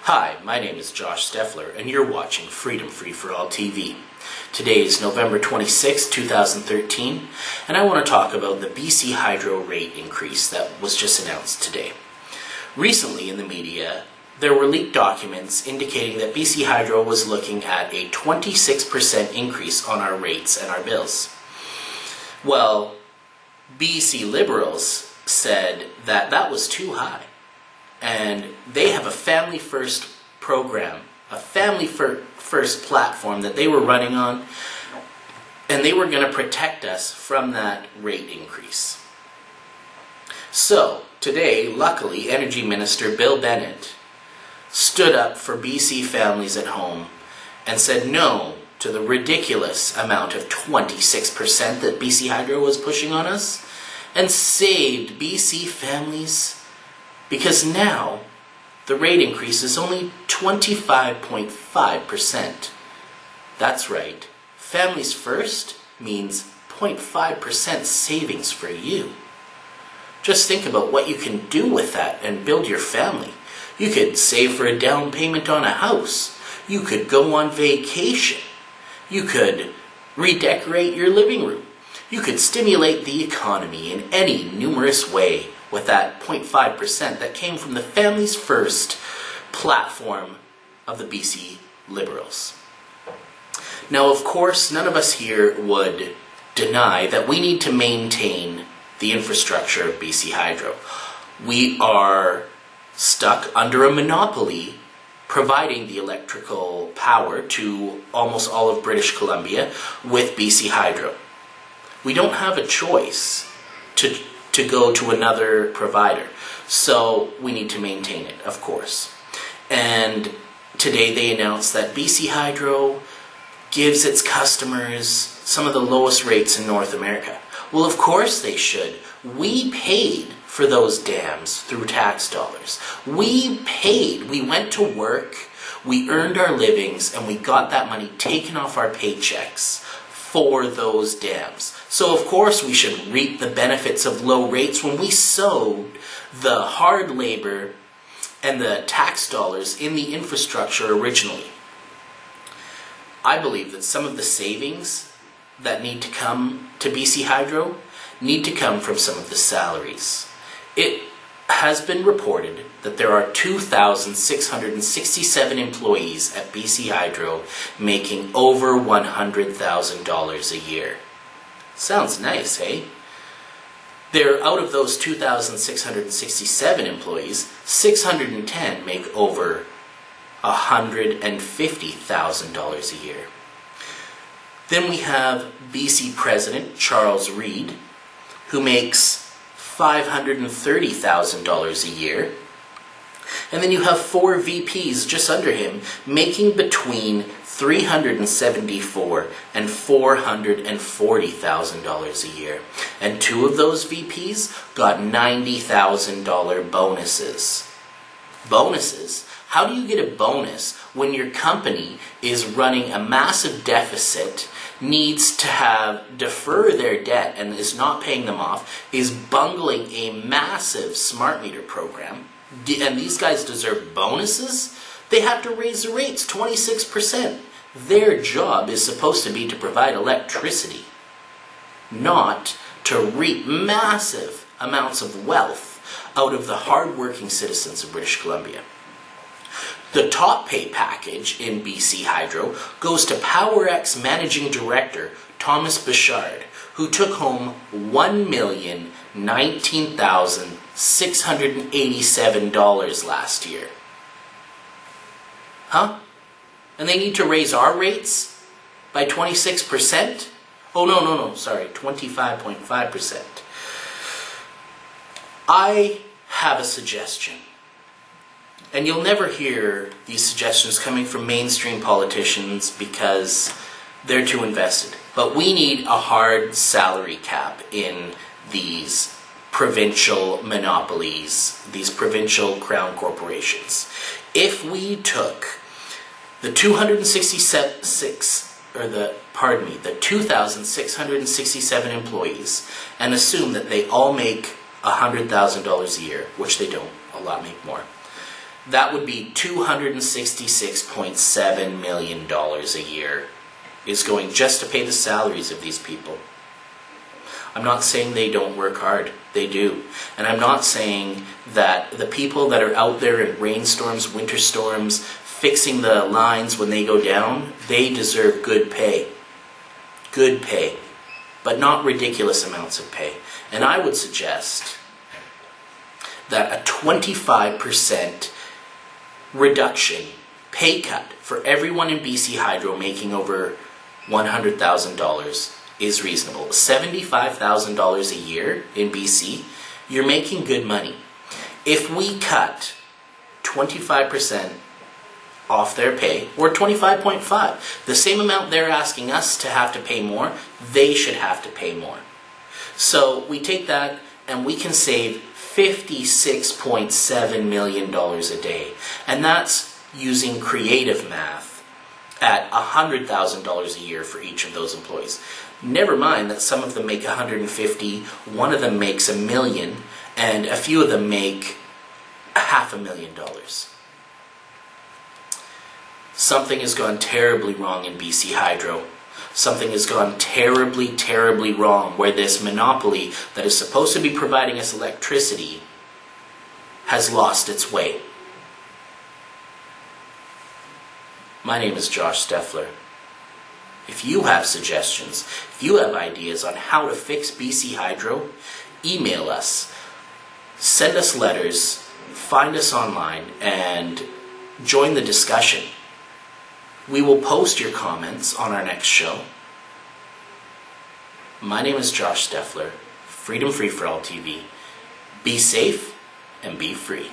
Hi, my name is Josh Steffler, and you're watching Freedom Free for All TV. Today is November 26, 2013, and I want to talk about the BCHydro rate increase that was just announced today. Recently in the media, there were leaked documents indicating that BCHydro was looking at a 26% increase on our rates and our bills. Well, BC Liberals said that that was too high. And they have a family first program, a family first platform that they were running on, and they were going to protect us from that rate increase. So today, luckily, Energy Minister Bill Bennett stood up for BC families at home and said no to the ridiculous amount of 26% that BCHydro was pushing on us, and saved BC families. Because now, the rate increase is only 25.5%. That's right. Families first means 0.5% savings for you. Just think about what you can do with that and build your family. You could save for a down payment on a house. You could go on vacation. You could redecorate your living room. You could stimulate the economy in any numerous way with that 0.5% that came from the Families First platform of the BC Liberals. Now, of course, none of us here would deny that we need to maintain the infrastructure of BCHydro. We are stuck under a monopoly providing the electrical power to almost all of British Columbia with BCHydro. We don't have a choice to go to another provider. So we need to maintain it, of course. And today they announced that BCHydro gives its customers some of the lowest rates in North America. Well, of course they should. We paid for those dams through tax dollars. We paid. We went to work, we earned our livings, and we got that money taken off our paychecks for those dams. So of course we should reap the benefits of low rates when we sowed the hard labor and the tax dollars in the infrastructure originally. I believe that some of the savings that need to come to BCHydro need to come from some of the salaries. It has been reported that there are 2,667 employees at BCHydro making over $100,000 a year. Sounds nice, hey? Out of those 2,667 employees, 610 make over $150,000 a year. Then we have BC President Charles Reid, who makes $530,000 a year. And then you have 4 VPs just under him making between $374,000 and $440,000 a year. And 2 of those VPs got $90,000 bonuses. Bonuses? How do you get a bonus when your company is running a massive deficit, needs to defer their debt and is not paying them off, is bungling a massive smart meter program, and these guys deserve bonuses? They have to raise the rates 26%. Their job is supposed to be to provide electricity, not to reap massive amounts of wealth out of the hard-working citizens of British Columbia. The top pay package in BCHydro goes to PowerX Managing Director Thomas Bouchard, who took home $1,019,687 last year. Huh? And they need to raise our rates by 26%? Oh, no, sorry, 25.5%. I have a suggestion. And you'll never hear these suggestions coming from mainstream politicians because they're too invested. But we need a hard salary cap in these provincial monopolies, these provincial crown corporations. If we took the 2,667 employees and assume that they all make $100,000 a year, which they don't, a lot make more. that would be $266.7 million a year is going just to pay the salaries of these people. I'm not saying they don't work hard. They do. And I'm not saying that the people that are out there in rainstorms, winter storms, fixing the lines when they go down, they deserve good pay. Good pay. But not ridiculous amounts of pay. And I would suggest that a 25% reduction, pay cut, for everyone in BCHydro making over $100,000 is reasonable. $75,000 a year in BC, you're making good money. If we cut 25% off their pay, or 25.5, the same amount they're asking us to have to pay more, they should have to pay more. So we take that and we can save $56.7 million a day. And that's using creative math at $100,000 a year for each of those employees. Never mind that some of them make $150,000, one of them makes $1 million, and a few of them make $500,000. Something has gone terribly wrong in BCHydro. Something has gone terribly, terribly wrong where this monopoly that is supposed to be providing us electricity has lost its way. My name is Josh Steffler. If you have suggestions, if you have ideas on how to fix BCHydro, email us, send us letters, find us online, and join the discussion. We will post your comments on our next show. My name is Josh Steffler, Freedom Free for All TV. Be safe and be free.